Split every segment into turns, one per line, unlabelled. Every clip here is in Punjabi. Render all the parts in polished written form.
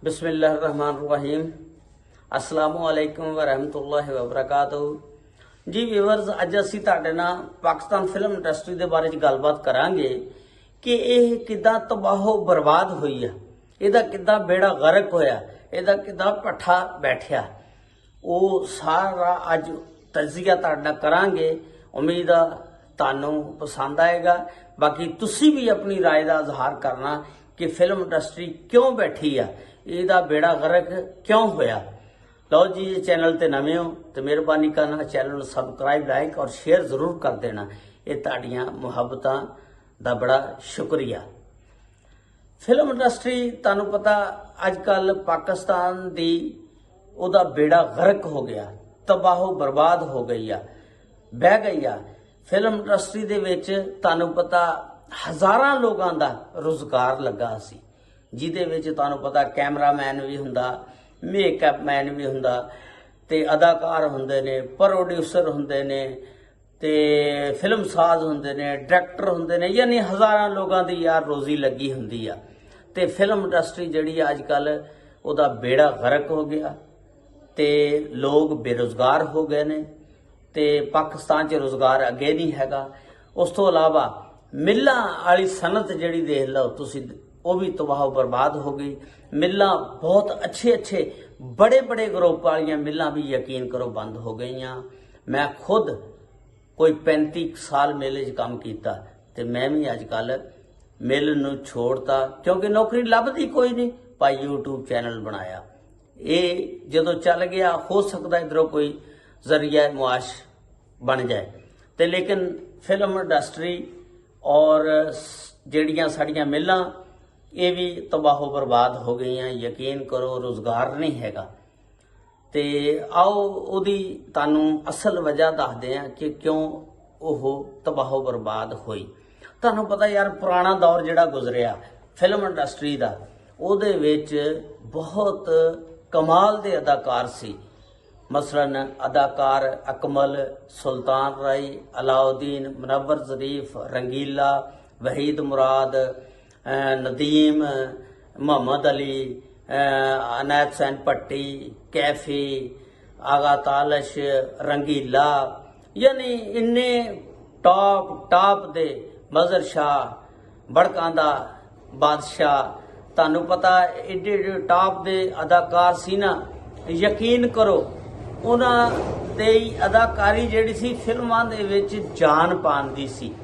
बिस्मिल्लाहिर्रहमानिर्रहीम अस्सलामुअलैकुम वरहमतुल्लाहि वबरकातुहू जी व्यूअर्स, अज असीं तुहाडे नाल पाकिस्तान फिल्म इंडस्ट्री दे बारे च गलबात करांगे कि यह किदां तबाहो बर्बाद हुई है, इहदा किदां बेड़ा गर्क होया, इहदा किदां भट्ठा बैठिया। वो सारा अज तजिया तुहाडे नाल करांगे। उम्मीद आ तुहानूं पसंद आएगा। बाकी तुसीं भी अपनी राय का इजहार करना कि फिल्म इंडस्ट्री क्यों बैठी है, ਇਹਦਾ बेड़ा गर्क क्यों होया। लो जी, ये चैनल ते नवे हो तो मेहरबानी करना चैनल सबसक्राइब, लाइक और शेयर जरूर कर देना। ये तुहाडियां मुहब्बतां दा बड़ा शुक्रिया। फिल्म इंडस्ट्री तुहानूं पता अजकल पाकिस्तान दी उहदा बेड़ा गर्क हो गया, तबाहो बर्बाद हो गई आ, बह गई आ। फिल्म इंडस्ट्री दे विच तुहानूं पता हज़ारां लोगां दा रोजगार लगा सी, जिहदे विच तुहानूं पता कैमरामैन भी हुंदा, मेकअप मैन भी हुंदा, ते अदाकार हुंदे ने, प्रोड्यूसर हुंदे ने, ते फिल्म साज हुंदे ने, डायरैक्टर हुंदे ने, यानी हज़ारां लोगां दी यार रोजी लगी हुंदी आ। ते फिल्म इंडस्ट्री जिहड़ी अजकल उहदा बेड़ा गर्क हो गया ते लोग बेरोजगार हो गए ने ते पाकिस्तान च रोजगार अगे नहीं हैगा। उस तो इलावा मिल्लां वाली सनत जिहड़ी देख लो तुसीं, वो भी तबाह बर्बाद हो गई। मिल्लां बहुत अच्छे बड़े बड़े ग्रुप वाली मिल्लां भी यकीन करो बंद हो गई। मैं खुद कोई 35 साल मेले च काम किया ते मैं भी अजकल मिल नूं छोड़ता, क्योंकि नौकरी लभदी कोई नहीं। भाई यूट्यूब चैनल बनाया, ये जदों चल गया हो सकता इधरों कोई जरिया मुआश बन जाए। ते लेकिन फिल्म इंडस्ट्री और जिहड़ियां साड़ियां मिल्लां ये भी तबाहो बर्बाद हो गई हैं। यकीन करो रोजगार नहीं हैगा। ते आओ उहदी तुहानूं असल वजह दसदे हैं कि क्यों वो तबाहो बर्बाद हुई। तुहानूं पता यार, पुराना दौर जिहड़ा गुजरिया फिल्म इंडस्ट्री दा, उहदे विच बहुत कमाल दे अदाकार सी। मसलन अदाकार अकमल, सुल्तान राय, अलाउद्दीन, मुनव्वर ज़रीफ, रंगीला, वहीद मुराद, नदीम, मोहम्मद अली, अनैत सैन भट्टी, कैफी, आगा तालश, रंगीला, यानी इन्ने टॉप दे, मजर शाह, बड़कां दा बादशाह, तुहानूं पता एडे एडे टॉप दे अदाकार सी ना। यकीन करो उन्हां दी अदाकारी जिहड़ी सी फिल्मां दे विच जान पांदी सी।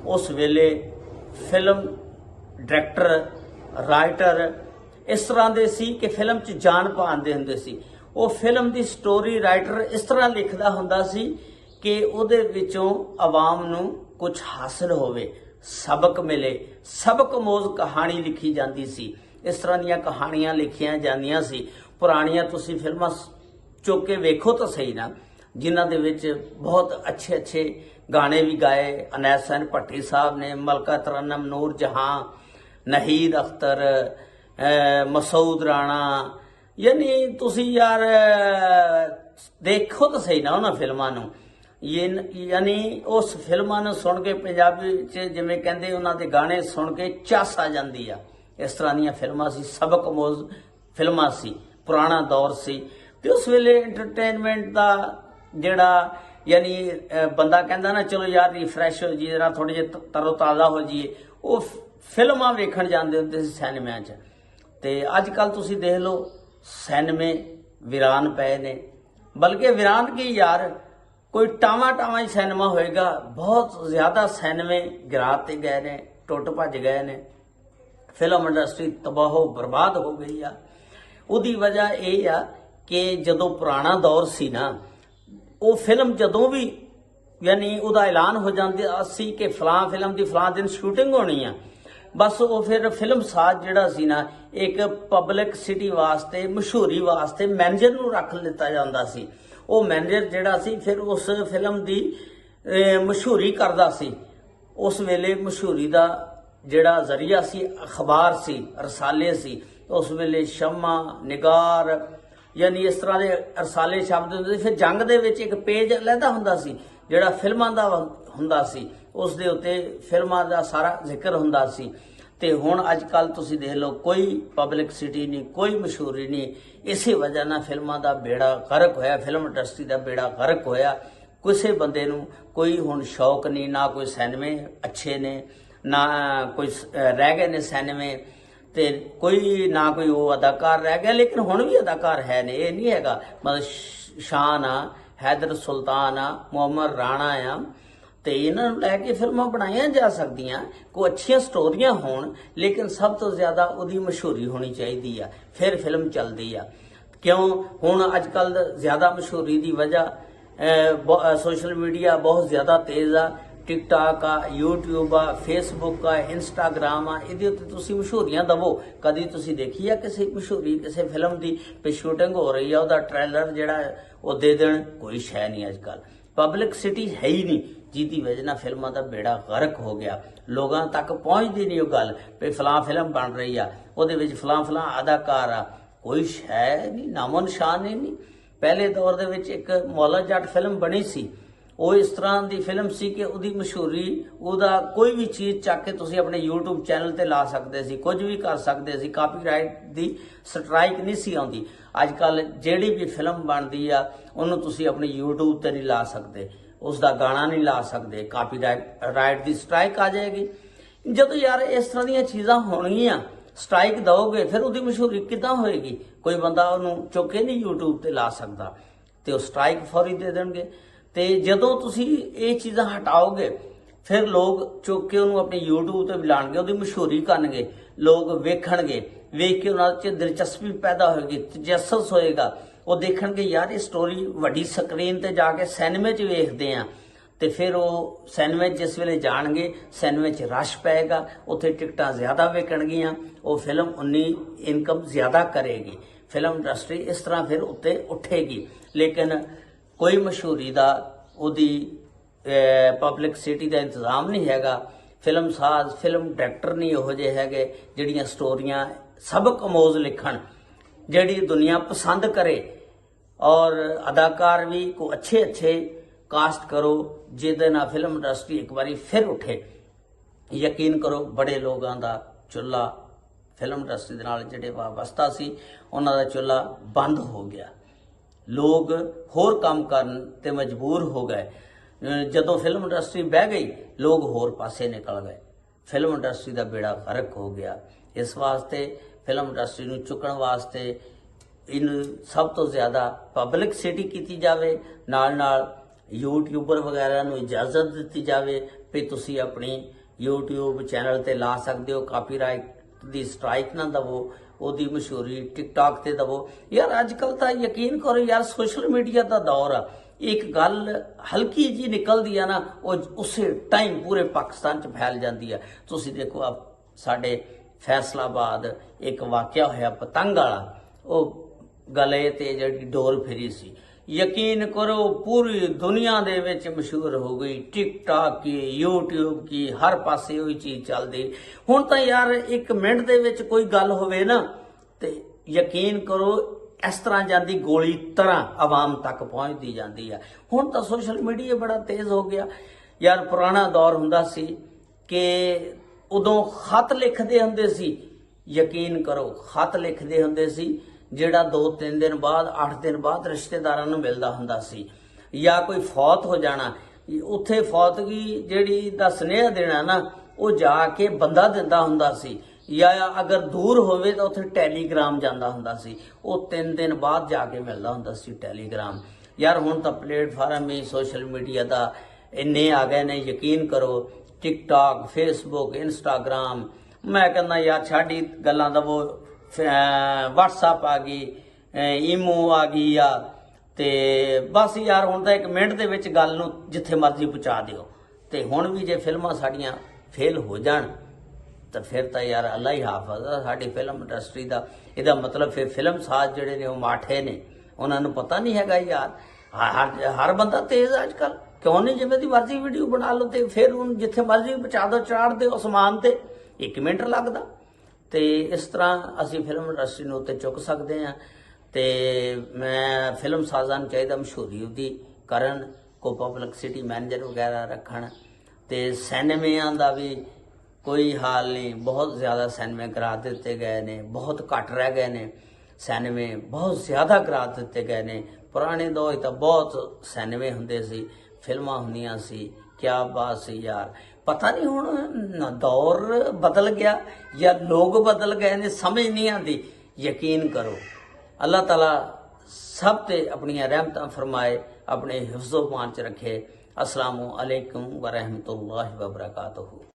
उस वेले फिल्म डायरैक्टर, राइटर इस तरह दे सी कि फिल्म च जान पांदे हुंदे सी। वो फिल्म दी स्टोरी राइटर इस तरह लिखदा हुंदा सी कि उहदे विचों आवाम नूं कुछ हासिल होवे, सबक मिले, सबक मोज कहानी लिखी जाती सी। इस तरह दीयां कहानियां लिखियां जांदियां सी। पुरानियां तुसीं फिल्मां चुक के वेखो तो सही ना, जिन्हां दे विच बहुत अच्छे गाने भी गाए अनैत सैन भट्टी साहब ने, मलका तरन्नम, नूर जहां, नहीद अख्तर, मसूद राणा। यानी तुसी यार देखो तो सही ना उन्हां फिल्मां नूं। यानी उस फिल्मां नूं सुन के पंजाबी च जिवें कहंदे उन्हां दे गाने सुन के चस आ जांदी आ। इस तरह दीयां फिल्मां सी, सबक मोज फिल्मां सी, पुराना दौर सी। ते उस वेले एंटरटेनमेंट दा जिहड़ा यानी बंदा कहंदा ना चलो यार रिफ्रैश हो जाइए, जरा थोड़े जिहे तरोताज़ा हो जाइए, वो फिल्मां वेखण जांदे हुंदे सी सिनेमा च। ते अजकल तुसीं देख लो सिनेमे वीरान पए ने, बल्कि वीरान की यार कोई टावा ही सिनेमा होएगा। बहुत ज़्यादा सिनेमे गिराते गए ने, टुट भज गए ने। फिल्म इंडस्ट्री तबाहो बर्बाद हो गई आ। उहदी वजह यह आ कि जदों पुराना दौर सी ना, वो फिल्म जदों भी यानी उहदा ऐलान हो जांदा सी कि फलां फिल्म की फलां दिन शूटिंग होनी आ, बस वो फिर फिल्म साज जिहड़ा सी ना एक पब्लिक सिटी वास्ते, मशहूरी वास्ते मैनेजर नूं रख लिता जांदा सी। वो मैनेजर जिहड़ा सी फिर उस फिल्म की मशहूरी करदा सी। उस वेले मशहूरी का जिहड़ा जरिया सी अखबार सी, रसाले सी। उस वेले शम्मा, निगार, यानी इस तरह के रसाले शब्द हुंदे। फिर जंग दे विच एक पेज अलहदा हुंदा सी जिहड़ा फिल्मां दा हुंदा सी, उस दे उत्ते फिल्मां दा सारा जिक्र हुंदा सी। ਤੇ ਹੁਣ ਅੱਜ ਕੱਲ ਤੁਸੀਂ ਦੇਖ ਲਓ ਕੋਈ ਪਬਲਿਕਸਿਟੀ ਨਹੀਂ, ਕੋਈ ਮਸ਼ਹੂਰੀ ਨਹੀਂ। ਇਸੇ ਵਜ੍ਹਾ ਨਾਲ ਫਿਲਮਾਂ ਦਾ ਬੇੜਾ ਗਰਕ ਹੋਇਆ, ਫਿਲਮ ਇੰਡਸਟਰੀ ਦਾ ਬੇੜਾ ਗਰਕ ਹੋਇਆ। ਕਿਸੇ ਬੰਦੇ ਨੂੰ ਕੋਈ ਹੁਣ ਸ਼ੌਕ ਨਹੀਂ, ਨਾ ਕੋਈ ਸਿਨੇਮੇ ਅੱਛੇ ਨੇ, ਨਾ ਕੋਈ ਰਹਿ ਗਏ ਨੇ ਸਿਨੇਮੇ, ਤੇ ਕੋਈ ਨਾ ਕੋਈ ਉਹ ਅਦਾਕਾਰ ਰਹਿ ਗਿਆ। ਲੇਕਿਨ ਹੁਣ ਵੀ ਅਦਾਕਾਰ ਹੈ ਨੇ, ਇਹ ਨਹੀਂ ਹੈਗਾ। ਮਤਲਬ ਸ਼ਾਨ ਆ, ਹੈਦਰ ਸੁਲਤਾਨ ਆ, ਮੁਹੰਮਦ ਰਾਣਾ ਆ, ਤੇ ਇਹਨਾਂ ਨੂੰ ਲੈ ਕੇ ਫਿਲਮਾਂ ਬਣਾਈਆਂ ਜਾ ਸਕਦੀਆਂ, ਕੋਈ ਅੱਛੀਆਂ ਸਟੋਰੀਆਂ ਹੋਣ, ਲੇਕਿਨ ਸਭ ਤੋਂ ਜ਼ਿਆਦਾ ਉਹਦੀ ਮਸ਼ਹੂਰੀ ਹੋਣੀ ਚਾਹੀਦੀ ਆ, ਫਿਰ ਫਿਲਮ ਚੱਲਦੀ ਆ। ਕਿਉਂ ਹੁਣ ਅੱਜ ਕੱਲ ਜ਼ਿਆਦਾ ਮਸ਼ਹੂਰੀ ਦੀ ਵਜ੍ਹਾ ਸੋਸ਼ਲ ਮੀਡੀਆ ਬਹੁਤ ਜ਼ਿਆਦਾ ਤੇਜ਼ ਆ। ਟਿਕਟਾਕ ਆ, YouTube ਆ, ਫੇਸਬੁੱਕ ਆ, ਇੰਸਟਾਗ੍ਰਾਮ ਆ, ਇਹਦੇ ਉੱਤੇ ਤੁਸੀਂ ਮਸ਼ਹੂਰੀਆਂ ਦਵੋ। ਕਦੀ ਤੁਸੀਂ ਦੇਖੀ ਆ ਕਿਸੇ ਮਸ਼ਹੂਰੀ ਕਿਸੇ ਫਿਲਮ ਦੀ ਵੀ ਸ਼ੂਟਿੰਗ ਹੋ ਰਹੀ ਆ, ਉਹਦਾ ਟ੍ਰੇਲਰ ਜਿਹੜਾ ਉਹ ਦੇ ਦੇਣ? ਕੋਈ ਸ਼ੈ ਨਹੀਂ। ਅੱਜ ਕੱਲ ਪਬਲਿਕਸਿਟੀ ਹੈ ਹੀ ਨਹੀਂ, ਜਿਹਦੀ ਵਜ੍ਹਾ ਨਾਲ ਫਿਲਮਾਂ ਦਾ ਬੇੜਾ ਗਰਕ ਹੋ ਗਿਆ। ਲੋਕਾਂ ਤੱਕ ਪਹੁੰਚਦੀ ਨਹੀਂ ਉਹ ਗੱਲ ਵੀ ਫਲਾਂ ਫਿਲਮ ਬਣ ਰਹੀ ਆ, ਉਹਦੇ ਵਿੱਚ ਫਲਾਂ ਅਦਾਕਾਰ ਆ। ਕੋਈ ਸ਼ੈ ਨਹੀਂ, ਨਾਮੋ ਨਿਸ਼ਾਨ ਹੀ ਨਹੀਂ। ਪਹਿਲੇ ਦੌਰ ਦੇ ਵਿੱਚ ਇੱਕ ਮੌਲਾ ਜੱਟ ਫਿਲਮ ਬਣੀ ਸੀ, ਉਹ ਇਸ ਤਰ੍ਹਾਂ ਦੀ ਫਿਲਮ ਸੀ ਕਿ ਉਹਦੀ ਮਸ਼ਹੂਰੀ, ਉਹਦਾ ਕੋਈ ਵੀ ਚੀਜ਼ ਚੱਕ ਕੇ ਤੁਸੀਂ ਆਪਣੇ YouTube ਚੈਨਲ ਤੇ ਲਾ ਸਕਦੇ ਸੀ, ਕੁਝ ਵੀ ਕਰ ਸਕਦੇ ਸੀ, ਕਾਪੀਰਾਈਟ ਦੀ ਸਟ੍ਰਾਈਕ ਨਹੀਂ ਸੀ ਆਉਂਦੀ। ਅੱਜ ਕੱਲ ਜਿਹੜੀ ਵੀ ਫਿਲਮ ਬਣਦੀ ਆ ਉਹਨੂੰ ਤੁਸੀਂ ਆਪਣੇ YouTube ਤੇ ਨਹੀਂ ਲਾ ਸਕਦੇ, ਉਸ ਦਾ ਗਾਣਾ ਨਹੀਂ ਲਾ ਸਕਦੇ, ਕਾਪੀਰਾਈਟ ਦੀ ਸਟ੍ਰਾਈਕ ਆ ਜਾਏਗੀ। ਜਦੋਂ ਯਾਰ ਇਸ ਤਰ੍ਹਾਂ ਦੀਆਂ ਚੀਜ਼ਾਂ ਹੋਣਗੀਆਂ, ਸਟ੍ਰਾਈਕ ਦਓਗੇ, ਫਿਰ ਉਹਦੀ ਮਸ਼ਹੂਰੀ ਕਿੱਦਾਂ ਹੋਏਗੀ? ਕੋਈ ਬੰਦਾ ਉਹਨੂੰ ਚੁੱਕ ਕੇ ਨਹੀਂ YouTube ਤੇ ਲਾ ਸਕਦਾ, ਤੇ ਉਹ ਸਟ੍ਰਾਈਕ ਫੌਰੀ ਦੇ ਦੇਣਗੇ। ਤੇ ਜਦੋਂ ਤੁਸੀਂ ਇਹ ਚੀਜ਼ਾਂ ਹਟਾਓਗੇ, ਫਿਰ ਲੋਕ ਚੁੱਕ ਕੇ ਉਹਨੂੰ ਆਪਣੇ YouTube ਤੇ ਵੀ ਲਾਣਗੇ, ਉਹਦੀ ਮਸ਼ਹੂਰੀ ਕਰਨਗੇ, ਲੋਕ ਵੇਖਣਗੇ, ਵੇਖ ਕੇ ਉਹਨਾਂ 'ਚ ਦਿਲਚਸਪੀ ਪੈਦਾ ਹੋਏਗੀ, ਤਜੱਸਸ ਹੋਏਗਾ। ਉਹ ਦੇਖਣਗੇ ਯਾਰ ਇਹ ਸਟੋਰੀ ਵੱਡੀ ਸਕਰੀਨ ਤੇ ਜਾ ਕੇ ਸਿਨੇਮੇ 'ਚ ਵੇਖਦੇ ਆ, ਤੇ ਫਿਰ ਉਹ ਸਿਨੇਮੇ ਜਿਸ ਵੇਲੇ ਜਾਣਗੇ, ਸਿਨੇਮੇ 'ਚ ਰਸ਼ ਪਏਗਾ, ਉੱਥੇ ਟਿਕਟਾਂ ਜ਼ਿਆਦਾ ਵਿਕਣਗੀਆਂ, ਉਹ ਫਿਲਮ ਉਨੀ ਇਨਕਮ ਜ਼ਿਆਦਾ ਕਰੇਗੀ, ਫਿਲਮ ਇੰਡਸਟਰੀ ਇਸ ਤਰ੍ਹਾਂ ਫਿਰ ਉੱਤੇ ਉੱਠੇਗੀ। ਲੇਕਿਨ ਕੋਈ ਮਸ਼ਹੂਰੀ ਦਾ, ਉਹਦੀ ਪਬਲਿਕਸਿਟੀ ਦਾ ਇੰਤਜ਼ਾਮ ਨਹੀਂ ਹੈਗਾ। ਫਿਲਮ ਸਾਜ਼, ਫਿਲਮ ਡਾਇਰੈਕਟਰ ਨਹੀਂ ਇਹੋ ਜਿਹੇ ਹੈਗੇ ਜਿਹੜੀਆਂ ਸਟੋਰੀਆਂ ਸਬਕ ਅਮੋਜ਼ ਲਿਖਣ, ਜਿਹੜੀ ਦੁਨੀਆ ਪਸੰਦ ਕਰੇ। ਔਰ ਅਦਾਕਾਰ ਵੀ ਕੋ ਅੱਛੇ ਕਾਸਟ ਕਰੋ, ਜਿਹਦੇ ਨਾਲ ਫਿਲਮ ਇੰਡਸਟਰੀ ਇੱਕ ਵਾਰੀ ਫਿਰ ਉੱਠੇ। ਯਕੀਨ ਕਰੋ ਬੜੇ ਲੋਕਾਂ ਦਾ ਚੁੱਲ੍ਹਾ ਫਿਲਮ ਇੰਡਸਟਰੀ ਦੇ ਨਾਲ ਜਿਹੜੇ ਵਾਬਸਤਾ ਸੀ, ਉਹਨਾਂ ਦਾ ਚੁੱਲ੍ਹਾ ਬੰਦ ਹੋ ਗਿਆ। ਲੋਕ ਹੋਰ ਕੰਮ ਕਰਨ ਤੇ ਮਜਬੂਰ ਹੋ ਗਏ। ਜਦੋਂ ਫਿਲਮ ਇੰਡਸਟਰੀ ਬਹਿ ਗਈ, ਲੋਕ ਹੋਰ ਪਾਸੇ ਨਿਕਲ ਗਏ, ਫਿਲਮ ਇੰਡਸਟਰੀ ਦਾ ਬੇੜਾ ਗਰਕ ਹੋ ਗਿਆ। ਇਸ ਵਾਸਤੇ ਫਿਲਮ ਇੰਡਸਟਰੀ ਨੂੰ ਚੁੱਕਣ ਵਾਸਤੇ ਇਹਨੂੰ ਸਭ ਤੋਂ ਜ਼ਿਆਦਾ ਪਬਲਿਕਸਿਟੀ ਕੀਤੀ ਜਾਵੇ, ਨਾਲ ਯੂਟਿਊਬਰ ਵਗੈਰਾ ਨੂੰ ਇਜਾਜ਼ਤ ਦਿੱਤੀ ਜਾਵੇ ਵੀ ਤੁਸੀਂ ਆਪਣੀ YouTube ਚੈਨਲ ਤੇ ਲਾ ਸਕਦੇ ਹੋ, ਕਾਪੀਰਾਈਟ ਦੀ ਸਟ੍ਰਾਈਕ ਨਾ ਦਵੋ, ਉਹਦੀ ਮਸ਼ਹੂਰੀ ਟਿਕਟਾਕ ਤੇ ਦਵੋ। ਯਾਰ ਅੱਜ ਕੱਲ ਤਾਂ ਯਕੀਨ ਕਰੋ ਯਾਰ, ਸੋਸ਼ਲ ਮੀਡੀਆ ਦਾ ਦੌਰ ਆ, ਇੱਕ ਗੱਲ ਹਲਕੀ ਜੀ ਨਿਕਲਦੀ ਆ ਨਾ, ਉਹ ਉਸੇ ਟਾਈਮ ਪੂਰੇ ਪਾਕਿਸਤਾਨ 'ਚ ਫੈਲ ਜਾਂਦੀ ਆ। ਤੁਸੀਂ ਦੇਖੋ ਸਾਡੇ ਫੈਸਲਾਬਾਦ ਇੱਕ ਵਾਕਿਆ ਹੋਇਆ ਪਤੰਗ ਵਾਲਾ, ਉਹ ਗਲੇ ਤੇ ਜਿਹੜੀ ਡੋਰ ਫਿਰੀ ਸੀ, ਯਕੀਨ ਕਰੋ ਪੂਰੀ ਦੁਨੀਆ ਦੇ ਵਿੱਚ ਮਸ਼ਹੂਰ ਹੋ ਗਈ। ਟਿਕਟਾਕ ਕੀ, YouTube ਕੀ, ਹਰ ਪਾਸੇ ਉਹੀ ਚੀਜ਼ ਚੱਲਦੀ। ਹੁਣ ਤਾਂ ਯਾਰ 1 ਮਿੰਟ ਦੇ ਵਿੱਚ ਕੋਈ ਗੱਲ ਹੋਵੇ ਨਾ, ਤੇ ਯਕੀਨ ਕਰੋ ਇਸ ਤਰ੍ਹਾਂ ਜਾਂਦੀ ਗੋਲੀ ਤਰ੍ਹਾਂ ਆਵਾਮ ਤੱਕ ਪਹੁੰਚਦੀ ਜਾਂਦੀ ਆ। ਹੁਣ ਤਾਂ ਸੋਸ਼ਲ ਮੀਡੀਆ ਬੜਾ ਤੇਜ਼ ਹੋ ਗਿਆ। ਯਾਰ ਪੁਰਾਣਾ ਦੌਰ ਹੁੰਦਾ ਸੀ ਕਿ ਉਦੋਂ ਖਤ ਲਿਖਦੇ ਹੁੰਦੇ ਸੀ, ਯਕੀਨ ਕਰੋ ਖਤ ਲਿਖਦੇ ਹੁੰਦੇ ਸੀ, ਜਿਹੜਾ 2-3 ਦਿਨ ਬਾਅਦ 8 ਦਿਨ ਬਾਅਦ ਰਿਸ਼ਤੇਦਾਰਾਂ ਨੂੰ ਮਿਲਦਾ ਹੁੰਦਾ ਸੀ। ਜਾਂ ਕੋਈ ਫੌਤ ਹੋ ਜਾਣਾ, ਉੱਥੇ ਫੌਤਗੀ ਜਿਹੜੀ ਦਾ ਸੁਨੇਹਾ ਦੇਣਾ ਨਾ, ਉਹ ਜਾ ਕੇ ਬੰਦਾ ਦਿੰਦਾ ਹੁੰਦਾ ਸੀ। ਜਾਂ ਅਗਰ ਦੂਰ ਹੋਵੇ ਤਾਂ ਉੱਥੇ ਟੈਲੀਗ੍ਰਾਮ ਜਾਂਦਾ ਹੁੰਦਾ ਸੀ, ਉਹ 3 ਦਿਨ ਬਾਅਦ ਜਾ ਕੇ ਮਿਲਦਾ ਹੁੰਦਾ ਸੀ ਟੈਲੀਗ੍ਰਾਮ। ਯਾਰ ਹੁਣ ਤਾਂ ਪਲੇਟਫਾਰਮ ਹੀ ਸੋਸ਼ਲ ਮੀਡੀਆ ਦਾ ਇੰਨੇ ਆ ਗਏ ਨੇ, ਯਕੀਨ ਕਰੋ ਟਿਕਟਾਕ, ਫੇਸਬੁੱਕ, ਇੰਸਟਾਗ੍ਰਾਮ। ਮੈਂ ਕਹਿੰਦਾ ਯਾਰ ਛਾੜੀ ਗੱਲਾਂ ਦਾ ਉਹ WhatsApp ਆ ਗਈ, ਈਮੋ ਆ ਗਈ ਆ, ਤੇ ਬਸ ਯਾਰ ਹੁਣ ਤਾਂ 1 ਮਿੰਟ ਦੇ ਵਿੱਚ ਗੱਲ ਨੂੰ ਜਿੱਥੇ ਮਰਜ਼ੀ ਪਹੁੰਚਾ ਦਿਓ। ਤੇ ਹੁਣ ਵੀ ਜੇ ਫਿਲਮਾਂ ਸਾਡੀਆਂ ਫੇਲ ਹੋ ਜਾਣ ਤਾਂ ਫਿਰ ਤਾਂ ਯਾਰ ਅੱਲਾ ਹੀ ਹਾਫਿਜ਼ ਆ ਸਾਡੀ ਫਿਲਮ ਇੰਡਸਟਰੀ ਦਾ। ਇਹਦਾ ਮਤਲਬ ਫਿਰ ਫਿਲਮ ਸਾਜ਼ ਜਿਹੜੇ ਨੇ ਉਹ ਮਾਠੇ ਨੇ, ਉਹਨਾਂ ਨੂੰ ਪਤਾ ਨਹੀਂ ਹੈਗਾ ਯਾਰ। ਹਰ ਬੰਦਾ ਤੇਜ਼ ਅੱਜ ਕੱਲ, ਕਿਉਂ ਨਹੀਂ? ਜਿਵੇਂ ਦੀ ਮਰਜ਼ੀ ਵੀਡੀਓ ਬਣਾ ਲਓ ਤੇ ਫਿਰ ਉਹਨੂੰ ਜਿੱਥੇ ਮਰਜ਼ੀ ਪਹੁੰਚਾ ਦਿਓ, ਚਾੜ ਦਿਓ ਅਸਮਾਨ ਤੇ, 1 ਮਿੰਟ ਲੱਗਦਾ। ਤੇ ਇਸ ਤਰ੍ਹਾਂ ਅਸੀਂ ਫਿਲਮ ਇੰਡਸਟਰੀ ਨੂੰ ਉੱਤੇ ਚੁੱਕ ਸਕਦੇ ਹਾਂ। ਤੇ ਮੈਂ ਫਿਲਮ ਸਾਜ਼ਾਂ ਨੂੰ ਚਾਹੀਦਾ ਮਸ਼ਹੂਰੀ ਉਹਦੀ ਕਰਨ, ਕੋ ਪਬਲਿਕਸਿਟੀ ਮੈਨੇਜਰ ਵਗੈਰਾ ਰੱਖਣ, ਤੇ ਸਿਨੇਮਿਆਂ ਦਾ ਵੀ ਕੋਈ ਹਾਲ ਨਹੀਂ, ਬਹੁਤ ਜ਼ਿਆਦਾ ਸਿਨੇਮੇ ਕਰਾ ਦਿੱਤੇ ਗਏ ਨੇ, ਬਹੁਤ ਘੱਟ ਰਹਿ ਗਏ ਨੇ ਸਿਨੇਮੇ, ਬਹੁਤ ਜ਼ਿਆਦਾ ਕਰਾ ਦਿੱਤੇ ਗਏ ਨੇ। ਪੁਰਾਣੇ ਦੌਰ 'ਚ ਤਾਂ ਬਹੁਤ ਸਿਨੇਮੇ ਹੁੰਦੇ ਸੀ, ਫਿਲਮਾਂ ਹੁੰਦੀਆਂ ਸੀ, ਕਿਆ ਬਾਤ ਸੀ ਯਾਰ। ਪਤਾ ਨਹੀਂ ਹੁਣ ਦੌਰ ਬਦਲ ਗਿਆ ਜਾਂ ਲੋਕ ਬਦਲ ਗਏ ਨੇ, ਸਮਝ ਨਹੀਂ ਆਉਂਦੀ। ਯਕੀਨ ਕਰੋ ਅੱਲਾਹ ਤਾਲਾ ਸਭ ਤੇ ਆਪਣੀਆਂ ਰਹਿਮਤਾਂ ਫਰਮਾਏ, ਆਪਣੇ ਹਿਫਜ਼ੋ ਮਾਨ ਚ ਰੱਖੇ। अस्सलामु अलैकुम व रहमतुल्लाहि व बरकातुहू।